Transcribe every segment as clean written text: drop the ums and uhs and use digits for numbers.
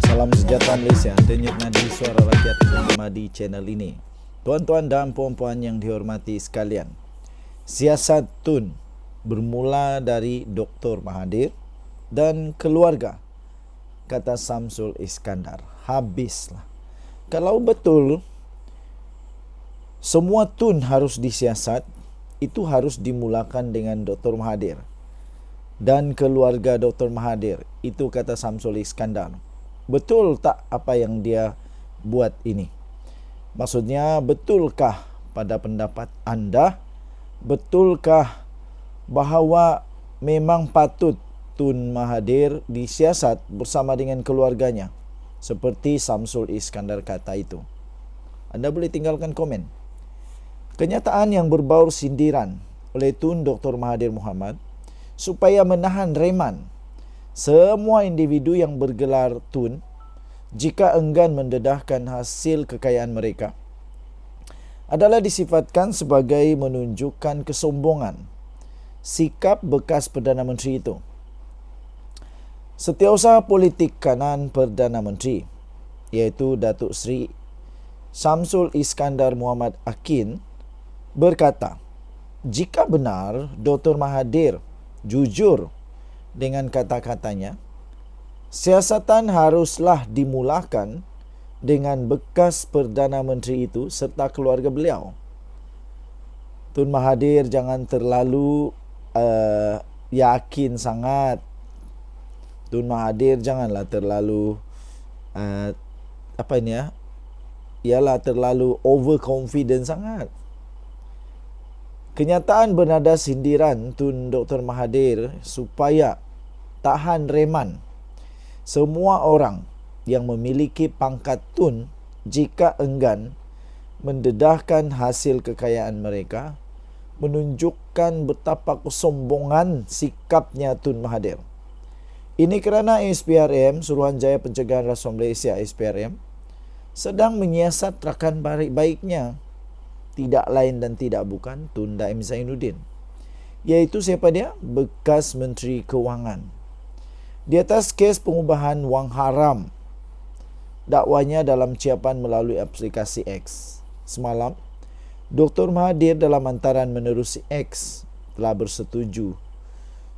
Salam sejahtera Malaysia, denyut nadi suara rakyat bersama di channel ini. Tuan-tuan dan puan-puan yang dihormati sekalian, siasat Tun bermula dari Dr. Mahathir dan keluarga, kata Samsul Iskandar. Habislah. Kalau betul semua Tun harus disiasat, itu harus dimulakan dengan Dr. Mahathir dan keluarga Dr. Mahathir. Itu kata Samsul Iskandar. Betul tak apa yang dia buat ini? Maksudnya, betulkah pada pendapat anda, betulkah bahawa memang patut Tun Mahathir disiasat bersama dengan keluarganya seperti Samsul Iskandar kata itu? Anda boleh tinggalkan komen. Kenyataan yang berbaur sindiran oleh Tun Dr. Mahathir Mohamad supaya menahan reman semua individu yang bergelar Tun jika enggan mendedahkan hasil kekayaan mereka adalah disifatkan sebagai menunjukkan kesombongan sikap bekas Perdana Menteri itu. Setiausaha politik kanan Perdana Menteri, iaitu Datuk Seri Samsul Iskandar Mohamad Akin, berkata, jika benar Dr. Mahathir jujur dengan kata-katanya, siasatan haruslah dimulakan dengan bekas Perdana Menteri itu serta keluarga beliau. Tun Mahathir jangan terlalu yakin sangat. Tun Mahathir janganlah terlalu terlalu overconfident sangat. Kenyataan bernada sindiran Tun Dr. Mahathir supaya tahan reman semua orang yang memiliki pangkat Tun jika enggan mendedahkan hasil kekayaan mereka menunjukkan betapa kesombongan sikapnya Tun Mahathir. Ini kerana SPRM, Suruhanjaya Pencegahan Rasuah Malaysia SPRM, sedang menyiasat rakan baik-baiknya, tidak lain dan tidak bukan Tun Daim Zainuddin, iaitu siapa dia? Bekas Menteri Kewangan. Di atas kes pengubahan wang haram, dakwanya dalam ciapan melalui aplikasi X. Semalam, Dr. Mahathir dalam hantaran menerusi X telah bersetuju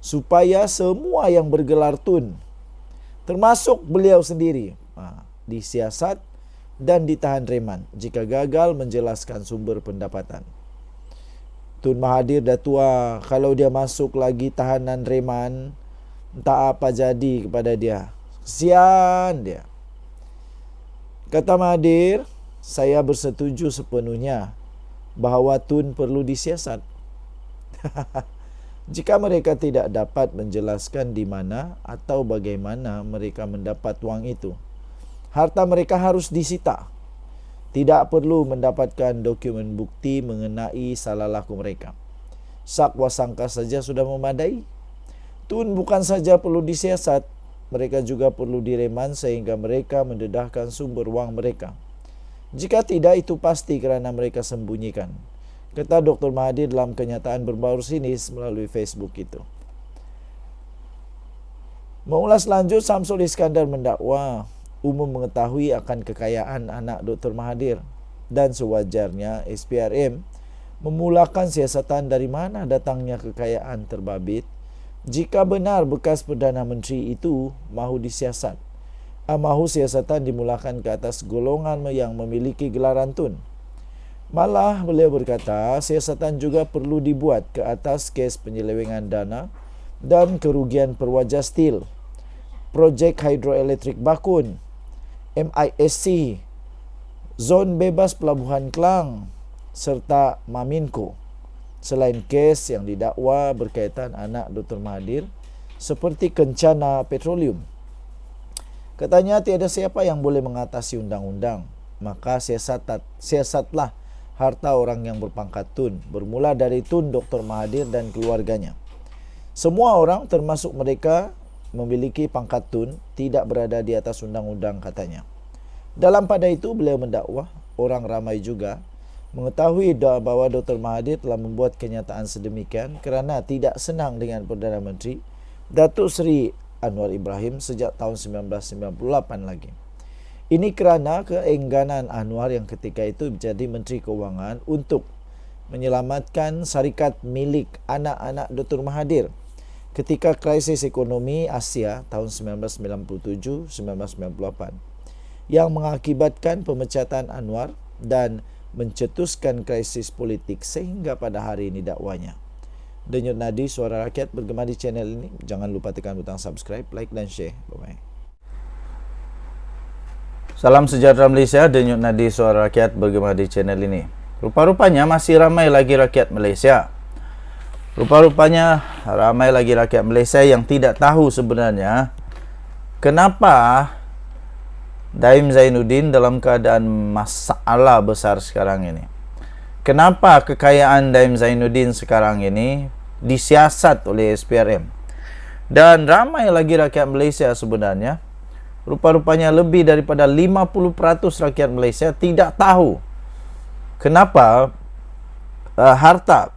supaya semua yang bergelar Tun, termasuk beliau sendiri, disiasat dan ditahan reman jika gagal menjelaskan sumber pendapatan. Tun Mahathir dah tua, kalau dia masuk lagi tahanan reman, entah apa jadi kepada dia. Kesian dia. Kata Mahathir, saya bersetuju sepenuhnya bahawa Tun perlu disiasat. Jika mereka tidak dapat menjelaskan di mana atau bagaimana mereka mendapat wang itu, harta mereka harus disita. Tidak perlu mendapatkan dokumen bukti mengenai salah laku mereka. Sakwa sangka saja sudah memadai. Tun bukan saja perlu disiasat, mereka juga perlu direman sehingga mereka mendedahkan sumber wang mereka. Jika tidak, itu pasti kerana mereka sembunyikan, kata Dr. Mahathir dalam kenyataan berbaur sinis melalui Facebook itu. Mengulas lanjut, Samsul Iskandar mendakwa umum mengetahui akan kekayaan anak Dr. Mahathir dan sewajarnya SPRM memulakan siasatan dari mana datangnya kekayaan terbabit jika benar bekas Perdana Menteri itu mahu disiasat. Mahu siasatan dimulakan ke atas golongan yang memiliki gelaran Tun. Malah beliau berkata siasatan juga perlu dibuat ke atas kes penyelewengan dana dan kerugian Perwaja Steel, projek hidroelektrik Bakun, MISC, Zon Bebas Pelabuhan Klang serta Maminco. Selain kes yang didakwa berkaitan anak Dr. Mahathir seperti Kencana Petroleum. Katanya tiada siapa yang boleh mengatasi undang-undang, maka siasatlah harta orang yang berpangkat Tun, bermula dari Tun Dr. Mahathir dan keluarganya. Semua orang termasuk mereka memiliki pangkat tun tidak berada di atas undang-undang, katanya. Dalam pada itu beliau mendakwah orang ramai juga mengetahui bahawa Dr. Mahathir telah membuat kenyataan sedemikian kerana tidak senang dengan Perdana Menteri Datuk Seri Anwar Ibrahim sejak tahun 1998 lagi. Ini kerana keengganan Anwar yang ketika itu menjadi Menteri Keuangan untuk menyelamatkan syarikat milik anak-anak Dr. Mahathir ketika krisis ekonomi Asia tahun 1997-1998 yang mengakibatkan pemecatan Anwar dan mencetuskan krisis politik sehingga pada hari ini dakwanya. Denyut Nadi Suara Rakyat bergema di channel ini. Jangan lupa tekan butang subscribe, like dan share. Bye-bye. Salam sejahtera Malaysia, Denyut Nadi Suara Rakyat bergema di channel ini. Rupa-rupanya masih ramai lagi rakyat Malaysia. Rupa-rupanya ramai lagi rakyat Malaysia yang tidak tahu sebenarnya kenapa Daim Zainuddin dalam keadaan masalah besar sekarang ini. Kenapa kekayaan Daim Zainuddin sekarang ini disiasat oleh SPRM? Dan ramai lagi rakyat Malaysia sebenarnya, rupa-rupanya lebih daripada 50% rakyat Malaysia tidak tahu kenapa harta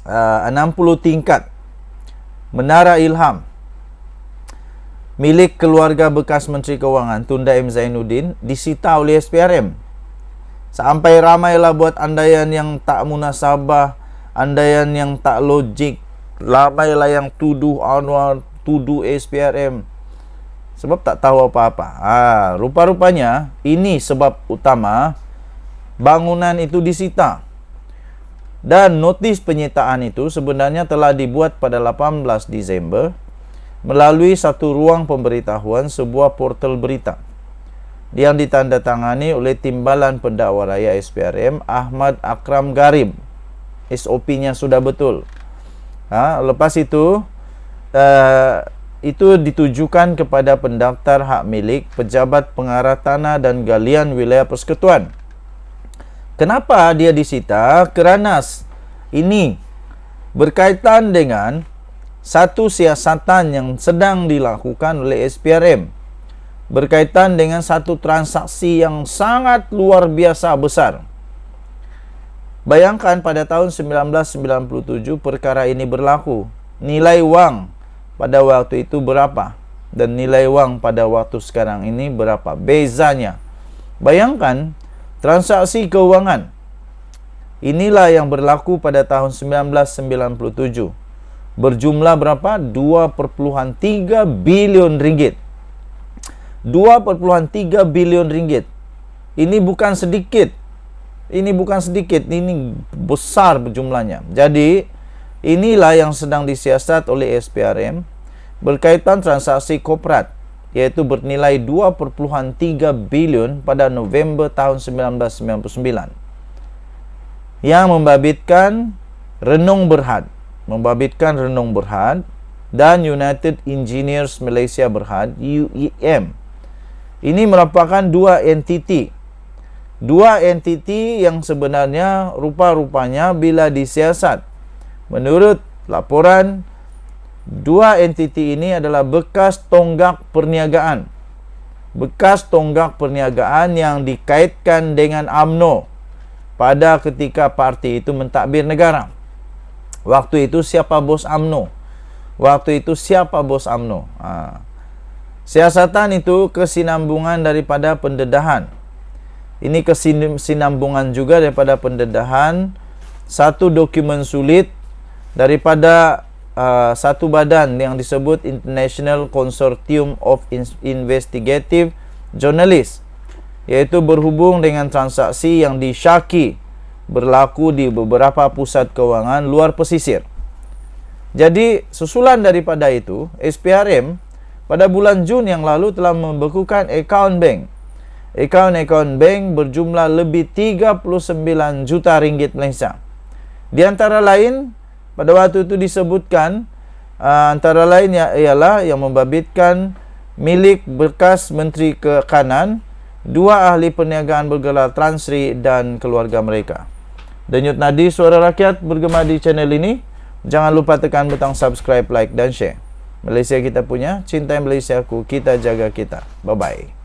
60 tingkat Menara Ilham milik keluarga bekas Menteri Keuangan Tun Daim Zainuddin disita oleh SPRM. Sampai ramailah buat andaian yang tak munasabah, andaian yang tak logik. Ramailah yang tuduh Anwar, tuduh SPRM sebab tak tahu apa-apa. Rupa-rupanya ini sebab utama bangunan itu disita. Dan notis penyitaan itu sebenarnya telah dibuat pada 18 Disember melalui satu ruang pemberitahuan sebuah portal berita yang ditandatangani oleh Timbalan Pendakwa Raya SPRM Ahmad Akram Garib. SOP-nya sudah betul. Lepas itu ditujukan kepada pendaftar hak milik, pejabat pengarah tanah dan galian wilayah persekutuan. Kenapa dia disita? Kerana ini berkaitan dengan satu siasatan yang sedang dilakukan oleh SPRM berkaitan dengan satu transaksi yang sangat luar biasa besar. Bayangkan pada tahun 1997 perkara ini berlaku. Nilai wang pada waktu itu berapa? Dan nilai wang pada waktu sekarang ini berapa? Bezanya. Bayangkan transaksi keuangan. Inilah yang berlaku pada tahun 1997. Berjumlah berapa? 2,3 bilion ringgit. 2,3 bilion ringgit. Ini bukan sedikit. Ini bukan sedikit. Ini besar jumlahnya. Jadi, inilah yang sedang disiasat oleh SPRM berkaitan transaksi korporat, yaitu bernilai 2,3 bilion pada November tahun 1999. Yang membabitkan Renung Berhad dan United Engineers Malaysia Berhad UEM. Ini merupakan dua entiti yang sebenarnya rupa-rupanya bila disiasat menurut laporan, dua entiti ini adalah bekas tonggak perniagaan yang dikaitkan dengan UMNO pada ketika parti itu mentadbir negara. Waktu itu siapa bos UMNO? Siasatan itu kesinambungan daripada pendedahan. Ini kesinambungan juga daripada pendedahan satu dokumen sulit daripada satu badan yang disebut International Consortium of Investigative Journalists, iaitu berhubung dengan transaksi yang disyaki berlaku di beberapa pusat kewangan luar pesisir. Jadi, susulan daripada itu, SPRM pada bulan Jun yang lalu telah membekukan akaun bank. Akaun bank berjumlah lebih 39 juta ringgit Malaysia. Di antara lain, pada waktu itu disebutkan, antara lain ialah yang membabitkan milik bekas Menteri Kanan, dua ahli perniagaan bergelar Tan Sri dan keluarga mereka. Denyut Nadi Suara Rakyat bergema di channel ini. Jangan lupa tekan butang subscribe, like dan share. Malaysia kita punya, cintai Malaysia ku, kita jaga kita. Bye-bye.